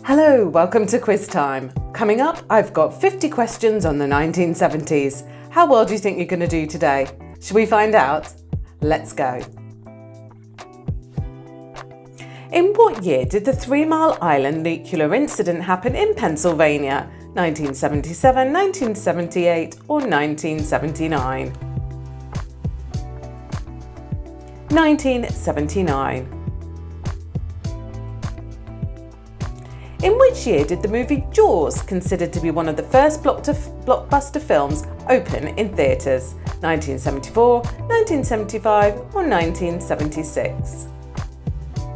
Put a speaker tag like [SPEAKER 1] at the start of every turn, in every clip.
[SPEAKER 1] Hello, welcome to quiz time. Coming up, I've got 50 questions on the 1970s. How well do you think you're going to do today? Should we find out? Let's go. In what year did the 3 Mile Island nuclear incident happen in Pennsylvania? 1977, 1978 or 1979? 1979. In which year did the movie Jaws, considered to be one of the first blockbuster films, open in theatres? 1974, 1975 or 1976?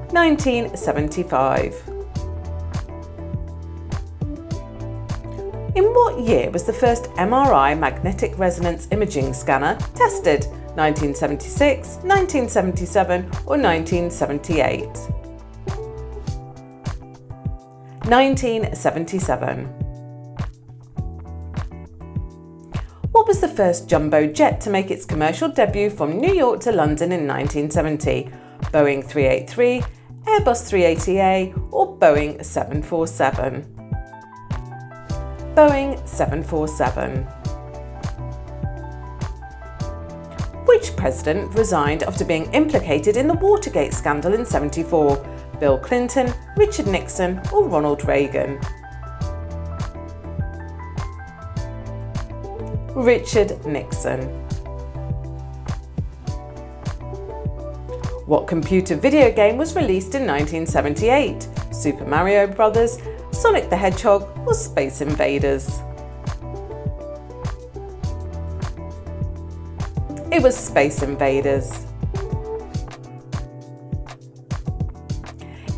[SPEAKER 1] 1975. In what year was the first MRI magnetic resonance imaging scanner tested? 1976, 1977 or 1978? 1977. What was the first jumbo jet to make its commercial debut from New York to London in 1970? Boeing 383, Airbus 380A or Boeing 747? Boeing 747. Which president resigned after being implicated in the Watergate scandal in '74? Bill Clinton, Richard Nixon or Ronald Reagan? Richard Nixon. What computer video game was released in 1978? Super Mario Bros., Sonic the Hedgehog or Space Invaders? It was Space Invaders.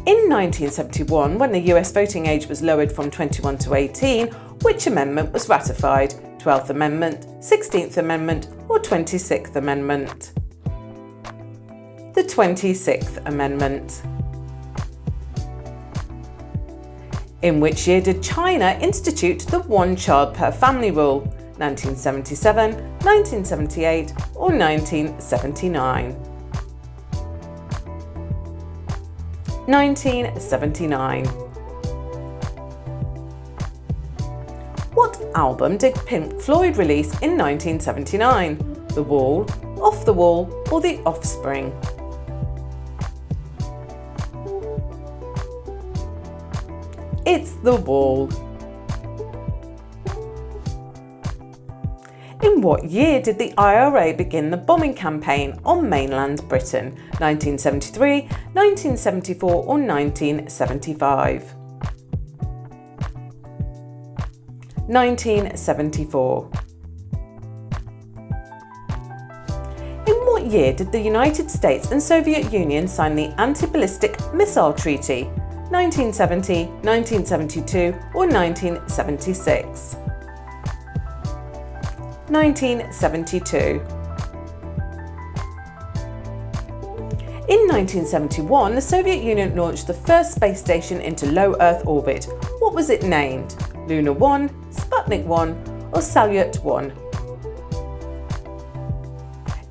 [SPEAKER 1] In 1971, when the US voting age was lowered from 21 to 18, which amendment was ratified? 12th Amendment, 16th Amendment or 26th Amendment? The 26th Amendment. In which year did China institute the one child per family rule? 1977, 1978 or 1979? 1979. What album did Pink Floyd release in 1979? The Wall, Off the Wall or The Offspring? It's The Wall. In what year did the IRA begin the bombing campaign on mainland Britain? 1973, 1974 or 1975? 1974. In what year did the United States and Soviet Union sign the Anti-Ballistic Missile Treaty? 1970, 1972 or 1976? 1972. In 1971, the Soviet Union launched the first space station into low Earth orbit. What was it named? Luna 1, Sputnik 1 or Salyut 1?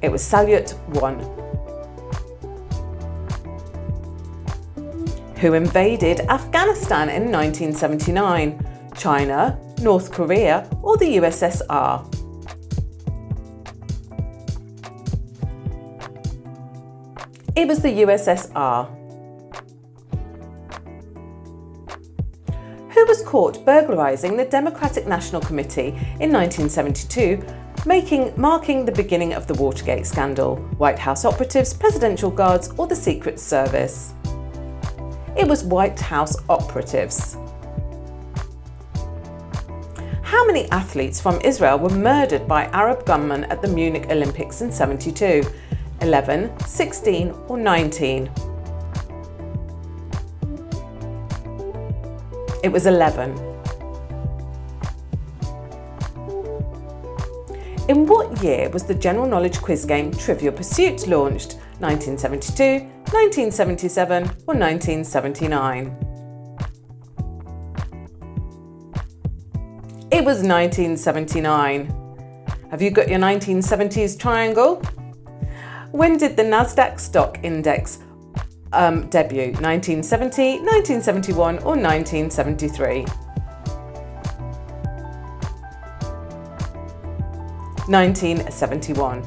[SPEAKER 1] It was Salyut 1. Who invaded Afghanistan in 1979? China, North Korea or the USSR? It was the USSR. Who was caught burglarising the Democratic National Committee in 1972, marking the beginning of the Watergate scandal? White House operatives, presidential guards or the Secret Service? It was White House operatives. How many athletes from Israel were murdered by Arab gunmen at the Munich Olympics in '72? 11, 16 or 19? It was 11. In what year was the general knowledge quiz game Trivial Pursuit launched? 1972, 1977 or 1979? It was 1979. Have you got your 1970s triangle? When did the Nasdaq stock index debut? 1970, 1971 or 1973? 1971.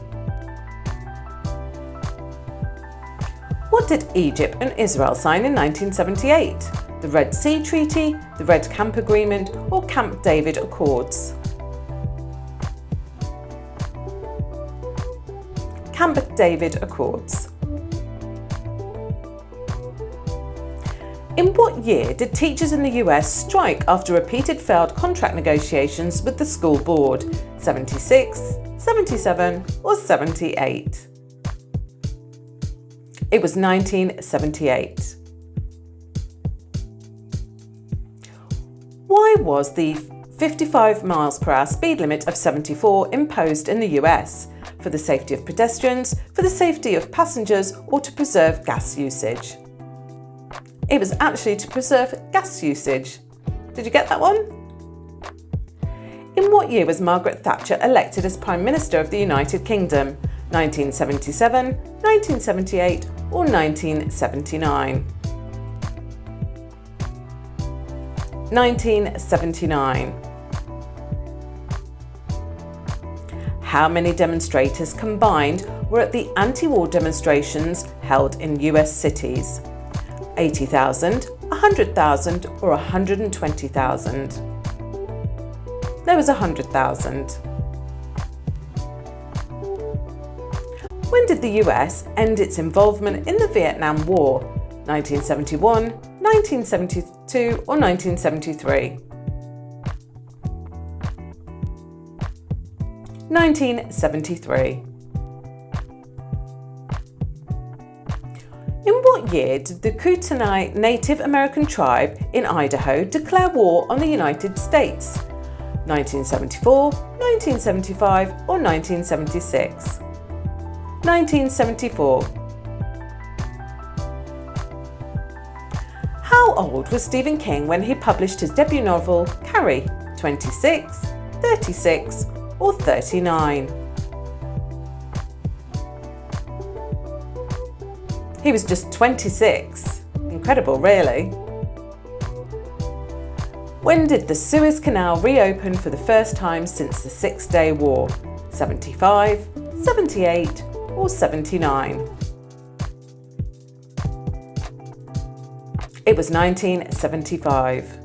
[SPEAKER 1] What did Egypt and Israel sign in 1978? The Red Sea Treaty, the Red Camp Agreement or Camp David Accords? Camp David Accords. In what year did teachers in the US strike after repeated failed contract negotiations with the school board? 76, 77 or 78? It was 1978. Why was the 55 miles per hour speed limit of 74 imposed in the US? For the safety of pedestrians, for the safety of passengers, or to preserve gas usage? It was actually to preserve gas usage. Did you get that one? In what year was Margaret Thatcher elected as Prime Minister of the United Kingdom? 1977, 1978 or 1979? 1979. How many demonstrators combined were at the anti-war demonstrations held in US cities? 80,000, 100,000 or 120,000? There was 100,000. When did the US end its involvement in the Vietnam War? 1971, 1972 or 1973? 1973. In what year did the Kootenai Native American tribe in Idaho declare war on the United States? 1974, 1975 or 1976? 1974. How old was Stephen King when he published his debut novel, Carrie? 26, 36 or 39? He was just 26. Incredible, really. When did the Suez Canal reopen for the first time since the Six-Day War? 75, 78 or 79? It was 1975.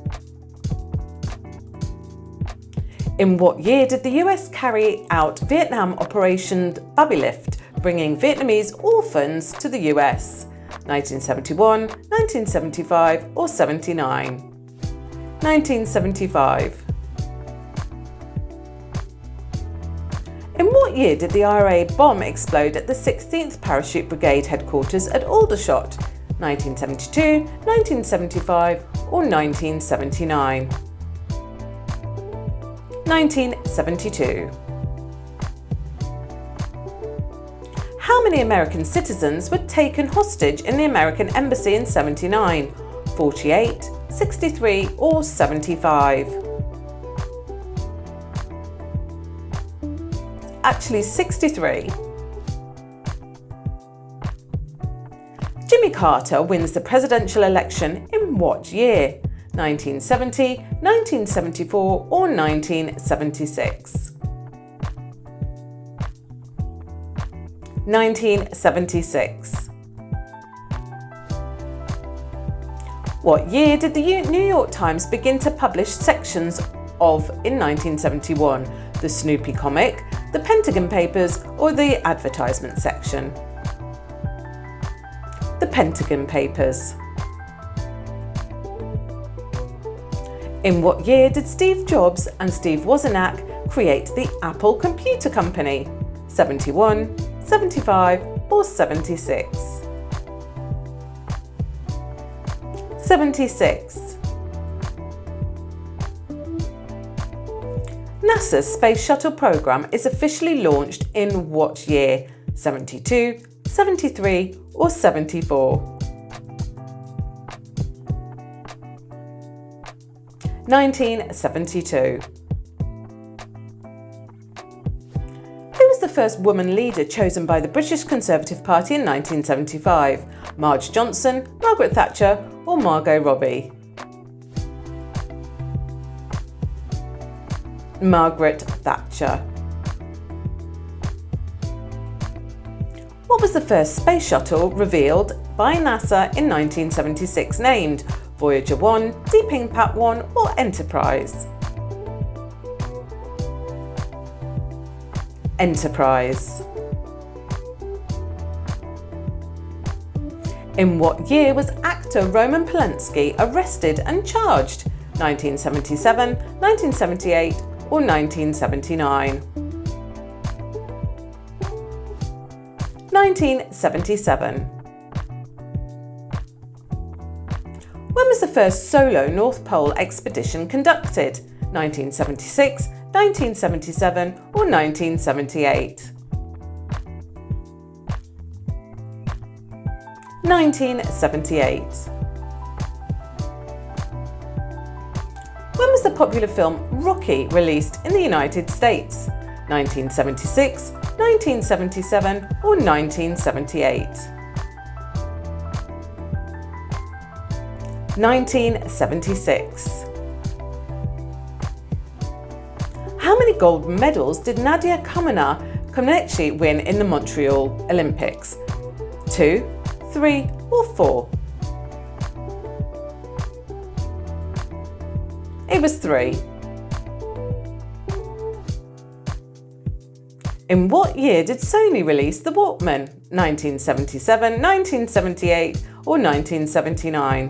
[SPEAKER 1] In what year did the US carry out Vietnam Operation Babylift, bringing Vietnamese orphans to the US? 1971, 1975 or 79? 1975. In what year did the IRA bomb explode at the 16th Parachute Brigade headquarters at Aldershot? 1972, 1975 or 1979? 1972. How many American citizens were taken hostage in the American Embassy in 79? 48, 63 or 75? Actually 63. Jimmy Carter wins the presidential election in what year? 1970, 1974 or 1976? 1976. What year did the New York Times begin to publish sections of in 1971? The Snoopy comic, the Pentagon Papers or the advertisement section? The Pentagon Papers. In what year did Steve Jobs and Steve Wozniak create the Apple Computer Company? 71, 75 or 76? 76. NASA's Space Shuttle program is officially launched in what year? 72, 73 or 74? 1972. Who was the first woman leader chosen by the British Conservative Party in 1975? Marge Johnson, Margaret Thatcher or Margot Robbie? Margaret Thatcher. What was the first space shuttle revealed by NASA in 1976 named? Voyager 1, Deep Impact 1 or Enterprise? Enterprise. In what year was actor Roman Polanski arrested and charged? 1977, 1978 or 1979? 1977. When was the first solo North Pole expedition conducted? 1976, 1977 or 1978? 1978. When was the popular film Rocky released in the United States? 1976, 1977 or 1978? 1976. How many gold medals did Nadia Comaneci win in the Montreal Olympics? 2, 3 or 4? It was 3. In what year did Sony release the Walkman? 1977, 1978 or 1979?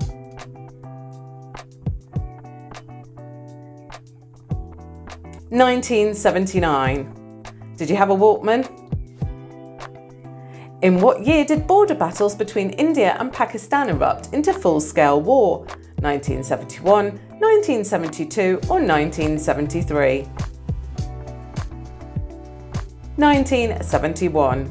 [SPEAKER 1] 1979. Did you have a Walkman? In what year did border battles between India and Pakistan erupt into full-scale war? 1971, 1972 or 1973? 1971.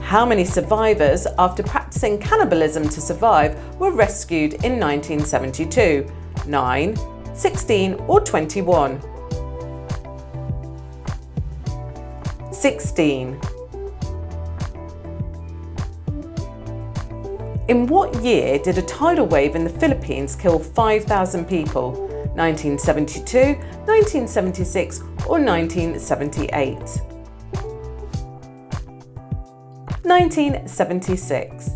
[SPEAKER 1] How many survivors after practicing cannibalism to survive were rescued in 1972? 9, 16 or 21? 16. In what year did a tidal wave in the Philippines kill 5,000 people? 1972, 1976 or 1978? 1976.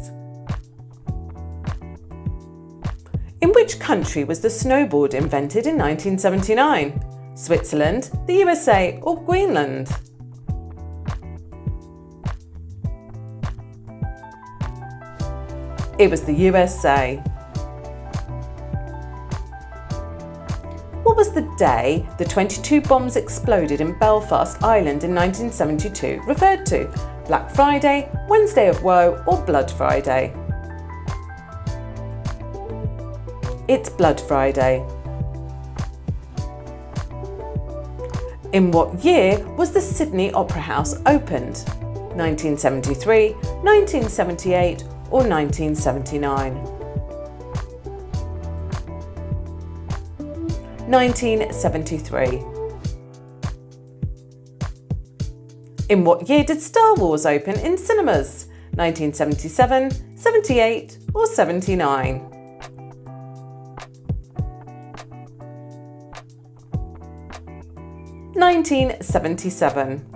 [SPEAKER 1] In which country was the snowboard invented in 1979? Switzerland, the USA or Greenland? It was the USA. What was the day the 22 bombs exploded in Belfast, Ireland in 1972 referred to? Black Friday, Wednesday of Woe or Blood Friday? It's Blood Friday. In what year was the Sydney Opera House opened? 1973, 1978 or 1979? 1973. In what year did Star Wars open in cinemas? 1977, 78 or 79? 1977.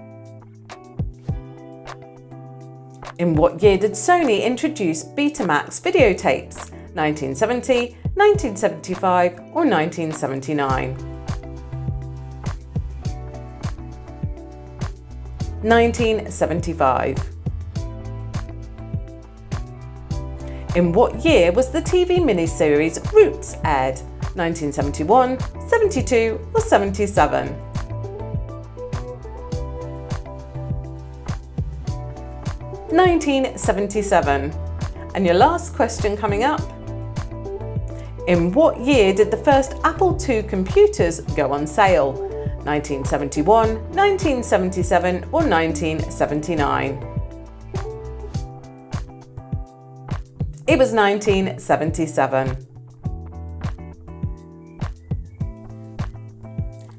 [SPEAKER 1] In what year did Sony introduce Betamax videotapes? 1970, 1975 or 1979? 1975. In what year was the TV miniseries Roots aired? 1971, 72 or 77? 1977. And your last question coming up. In what year did the first Apple II computers go on sale? 1971, 1977 or 1979? It was 1977.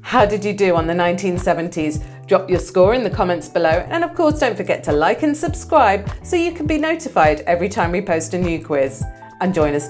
[SPEAKER 1] How did you do on the 1970s Drop your score in the comments below, and of course don't forget to like and subscribe so you can be notified every time we post a new quiz. And join us